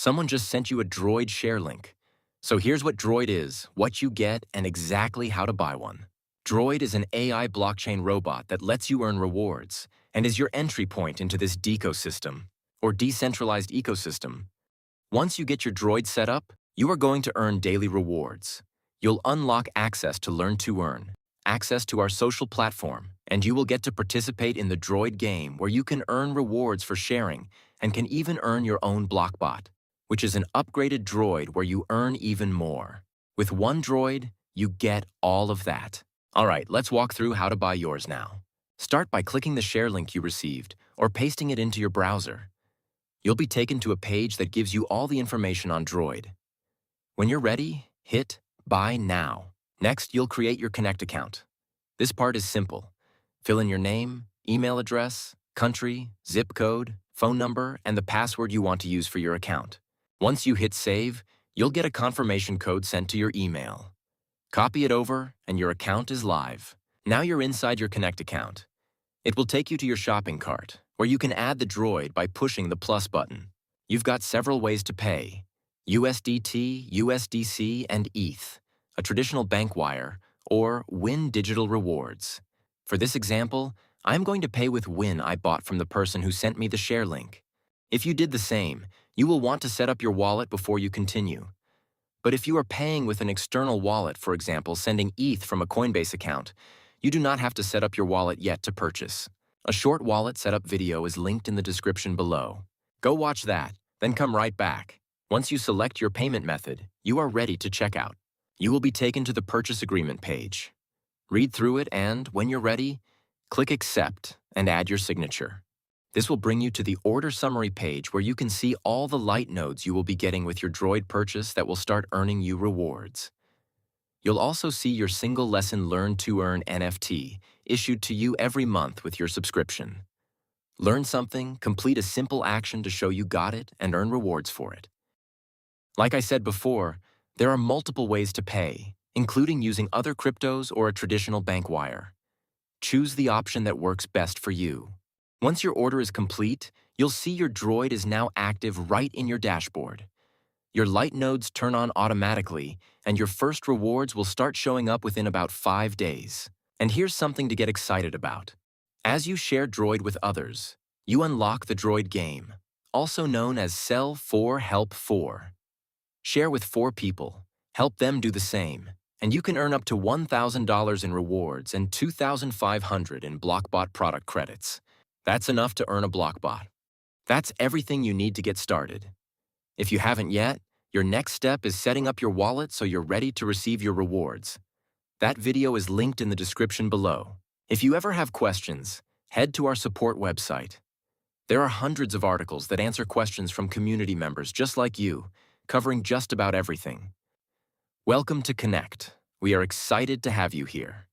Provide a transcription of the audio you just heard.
Someone just sent you a Droid share link. So here's what Droid is, what you get, and exactly how to buy one. Droid is an AI blockchain robot that lets you earn rewards and is your entry point into this decosystem, or decentralized ecosystem. Once you get your Droid set up, you are going to earn daily rewards. You'll unlock access to Learn to Earn, access to our social platform, and you will get to participate in the Droid game where you can earn rewards for sharing and can even earn your own Blockbot, which is an upgraded Droid where you earn even more. With one Droid, you get all of that. All right, let's walk through how to buy yours now. Start by clicking the share link you received or pasting it into your browser. You'll be taken to a page that gives you all the information on Droid. When you're ready, hit Buy Now. Next, you'll create your Connect account. This part is simple. Fill in your name, email address, country, zip code, phone number, and the password you want to use for your account. Once you hit Save, you'll get a confirmation code sent to your email. Copy it over, and your account is live. Now you're inside your Connect account. It will take you to your shopping cart, where you can add the Droid by pushing the plus button. You've got several ways to pay: USDT, USDC, and ETH, a traditional bank wire, or Win digital rewards. For this example, I'm going to pay with Win I bought from the person who sent me the share link. If you did the same, you will want to set up your wallet before you continue. But if you are paying with an external wallet, for example, sending ETH from a Coinbase account, you do not have to set up your wallet yet to purchase. A short wallet setup video is linked in the description below. Go watch that, then come right back. Once you select your payment method, you are ready to check out. You will be taken to the purchase agreement page. Read through it and, when you're ready, click Accept and add your signature. This will bring you to the order summary page where you can see all the light nodes you will be getting with your Droid purchase that will start earning you rewards. You'll also see your single lesson Learn to Earn NFT issued to you every month with your subscription. Learn something, complete a simple action to show you got it, and earn rewards for it. Like I said before, there are multiple ways to pay, including using other cryptos or a traditional bank wire. Choose the option that works best for you. Once your order is complete, you'll see your Droid is now active right in your dashboard. Your light nodes turn on automatically, and your first rewards will start showing up within about 5 days. And here's something to get excited about. As you share Droid with others, you unlock the Droid game, also known as Sell 4 Help 4. Share with 4 people, help them do the same, and you can earn up to $1,000 in rewards and $2,500 in Blockbot product credits. That's enough to earn a Blockbot. That's everything you need to get started. If you haven't yet, your next step is setting up your wallet so you're ready to receive your rewards. That video is linked in the description below. If you ever have questions, head to our support website. There are hundreds of articles that answer questions from community members just like you, covering just about everything. Welcome to Connect. We are excited to have you here.